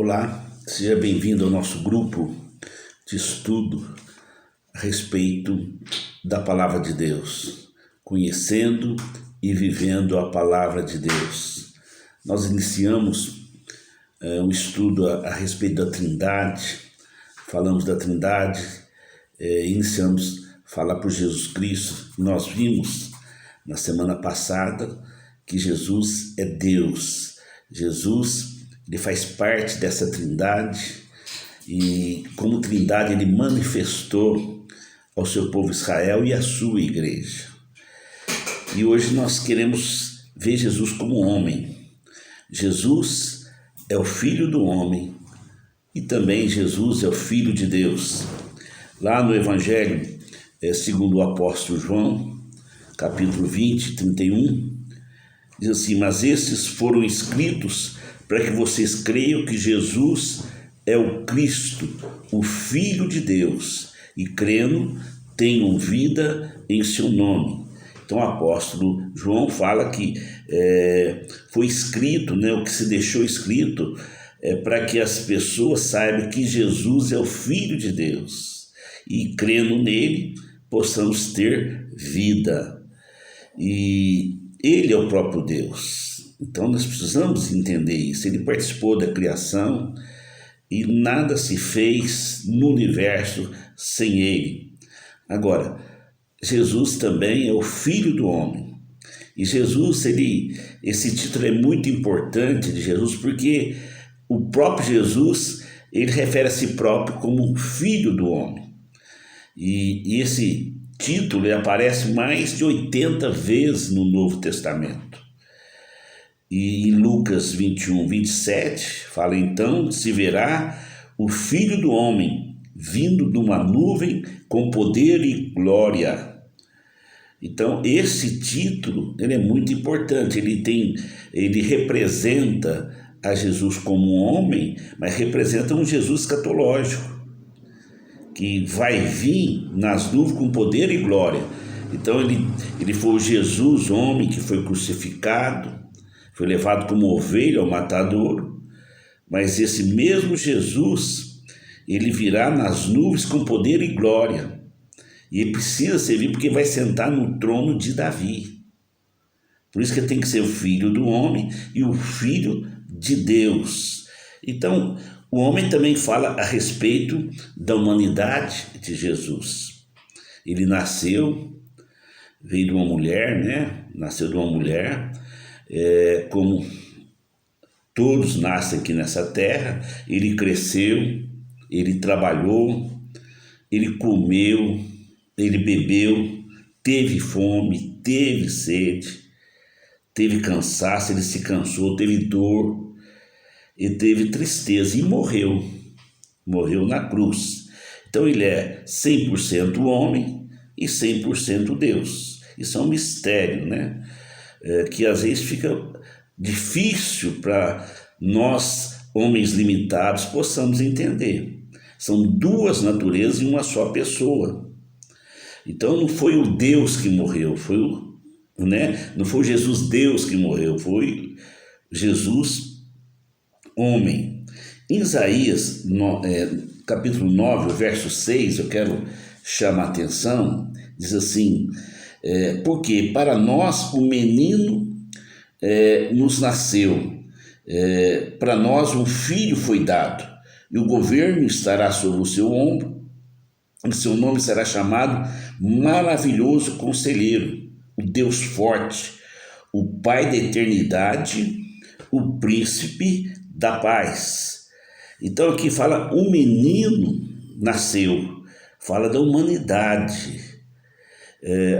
Olá, seja bem-vindo ao nosso grupo de estudo a respeito da Palavra de Deus, conhecendo e vivendo a Palavra de Deus. Nós iniciamos um estudo a respeito da Trindade, falamos da Trindade, iniciamos a falar por Jesus Cristo. Nós vimos na semana passada que Jesus é Deus. Jesus, ele faz parte dessa Trindade e como Trindade ele manifestou ao seu povo Israel e à sua igreja. E hoje nós queremos ver Jesus como homem. Jesus é o Filho do homem e também Jesus é o Filho de Deus. Lá no Evangelho, segundo o apóstolo João, capítulo 20, 31, diz assim: mas esses foram escritos para que vocês creiam que Jesus é o Cristo, o Filho de Deus, e crendo, tenham vida em seu nome. Então o apóstolo João fala que foi escrito, o que se deixou escrito para que as pessoas saibam que Jesus é o Filho de Deus, e crendo nele, possamos ter vida. E ele é o próprio Deus. Então nós precisamos entender isso. Ele participou da criação e nada se fez no universo sem ele. Agora, Jesus também é o Filho do homem. E Jesus, esse título é muito importante de Jesus, porque o próprio Jesus, ele refere a si próprio como Filho do homem. E esse título ele aparece mais de 80 vezes no Novo Testamento. E em Lucas 21, 27, fala: então se verá o Filho do homem vindo de uma nuvem com poder e glória. Então esse título ele é muito importante. Ele representa a Jesus como um homem, mas representa um Jesus escatológico, que vai vir nas nuvens com poder e glória. Então ele foi o Jesus homem que foi crucificado, foi levado como ovelha ao matadouro, mas esse mesmo Jesus, ele virá nas nuvens com poder e glória, e ele precisa servir porque vai sentar no trono de Davi. Por isso que ele tem que ser o Filho do homem e o Filho de Deus. Então o homem também fala a respeito da humanidade de Jesus. Ele nasceu, veio de uma mulher, nasceu de uma mulher, como todos nascem aqui nessa terra. Ele cresceu, ele trabalhou, ele comeu, ele bebeu, teve fome, teve sede, teve cansaço, ele se cansou, teve dor, ele teve tristeza e morreu na cruz. Então ele é 100% homem e 100% Deus. Isso é um mistério, que às vezes fica difícil para nós, homens limitados, possamos entender. São duas naturezas em uma só pessoa. Então não foi o Deus que morreu, não foi o Jesus Deus que morreu, foi Jesus homem. Em Isaías, capítulo 9, verso 6, eu quero chamar a atenção, diz assim: porque para nós o menino nos nasceu, para nós um filho foi dado, e o governo estará sobre o seu ombro, e seu nome será chamado Maravilhoso Conselheiro, o Deus Forte, o Pai da Eternidade, o Príncipe da Paz. Então aqui fala um menino nasceu, fala da humanidade,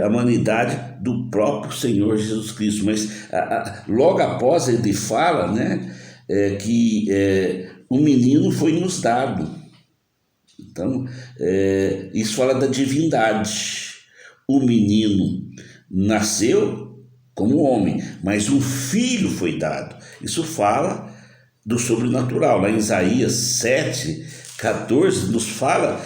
a humanidade do próprio Senhor Jesus Cristo. Mas logo após ele fala que o menino foi nos dado. Então isso fala da divindade. O menino nasceu como homem, mas um filho foi dado. Isso fala do sobrenatural. Lá em Isaías 7, 14 nos fala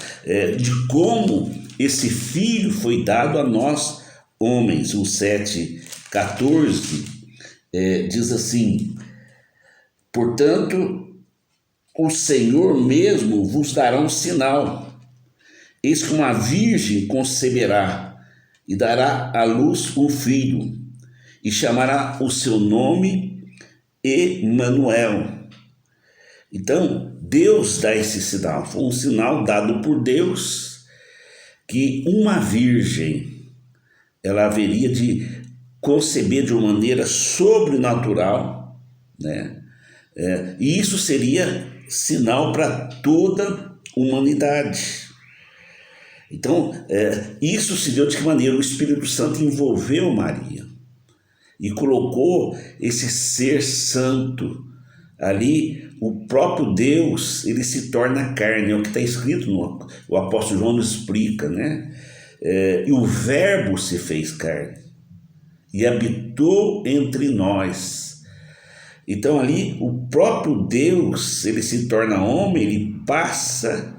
de como esse filho foi dado a nós homens. O 7, 14 diz assim: portanto o Senhor mesmo vos dará um sinal. Eis que uma virgem conceberá e dará à luz um filho, e chamará o seu nome Emanuel. Então, Deus dá esse sinal. Foi um sinal dado por Deus que uma virgem, ela haveria de conceber de uma maneira sobrenatural, né? E isso seria sinal para toda a humanidade. Então, isso se deu de que maneira? O Espírito Santo envolveu Maria e colocou esse ser santo ali. O próprio Deus, ele se torna carne, é o que está escrito, o apóstolo João nos explica, né? E o Verbo se fez carne e habitou entre nós. Então ali o próprio Deus, ele se torna homem, ele passa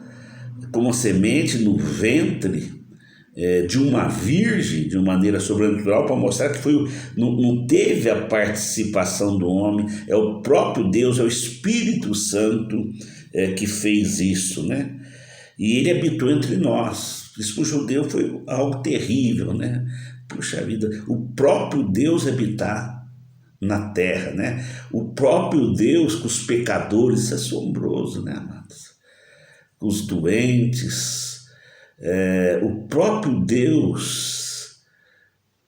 como semente no ventre de uma virgem, de uma maneira sobrenatural, para mostrar que não teve a participação do homem, é o próprio Deus, é o Espírito Santo que fez isso, né? E ele habitou entre nós. Isso para o judeu foi algo terrível, né? Puxa vida, o próprio Deus habitar na terra, né? O próprio Deus com os pecadores, isso é assombroso, né, amados? Com os doentes, o próprio Deus,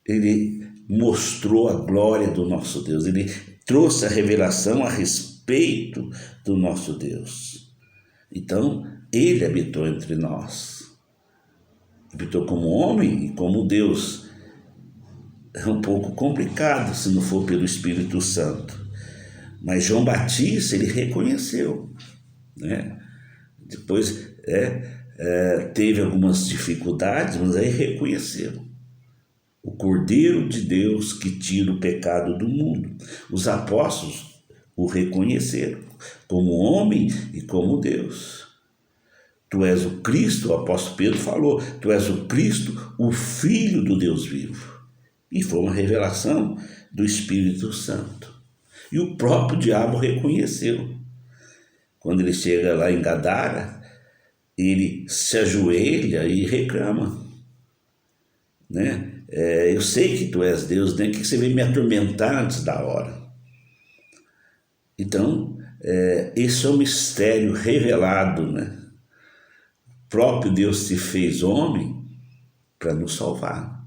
ele mostrou a glória do nosso Deus, ele trouxe a revelação a respeito do nosso Deus. Então, ele habitou entre nós, habitou como homem e como Deus. É um pouco complicado se não for pelo Espírito Santo, mas João Batista, ele reconheceu, né? Depois teve algumas dificuldades, mas aí reconheceu o Cordeiro de Deus que tira o pecado do mundo. Os apóstolos o reconheceram como homem e como Deus. Tu és o Cristo, o apóstolo Pedro falou, tu és o Cristo, o Filho do Deus vivo. E foi uma revelação do Espírito Santo. E o próprio diabo reconheceu. Quando ele chega lá em Gadara, ele se ajoelha e reclama, né? Eu sei que tu és Deus, né? Que você veio me atormentar antes da hora. Então, esse é um mistério revelado, né? O próprio Deus se fez homem para nos salvar.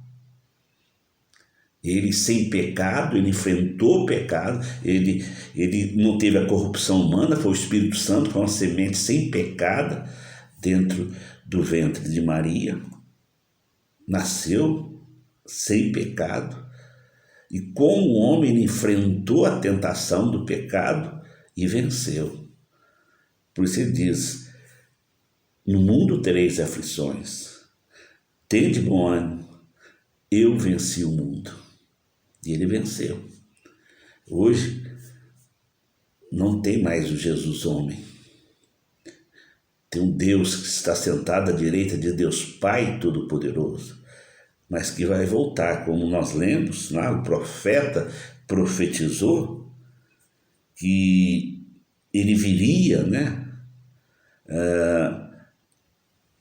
Ele sem pecado, ele enfrentou o pecado, ele não teve a corrupção humana, foi o Espírito Santo com uma semente sem pecado dentro do ventre de Maria, nasceu sem pecado, e como o homem ele enfrentou a tentação do pecado e venceu. Por isso ele diz, no mundo tereis aflições, tende bom ânimo, eu venci o mundo. E ele venceu. Hoje não tem mais o Jesus homem. Tem um Deus que está sentado à direita de Deus Pai Todo-Poderoso, mas que vai voltar, como nós lemos, né? O profeta profetizou que ele viria, né?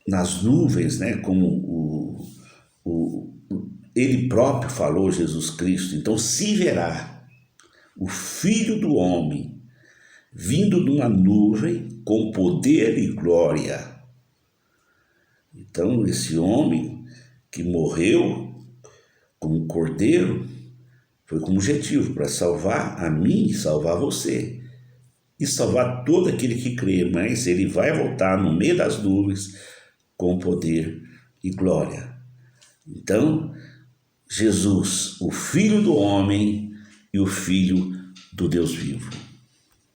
Nas nuvens, né? Como ele próprio falou, Jesus Cristo. Então se verá o Filho do Homem vindo de uma nuvem com poder e glória. Então esse homem que morreu como cordeiro foi com objetivo para salvar a mim e salvar você e salvar todo aquele que crê, mas ele vai voltar no meio das nuvens com poder e glória. Então Jesus, o Filho do Homem e o Filho do Deus vivo.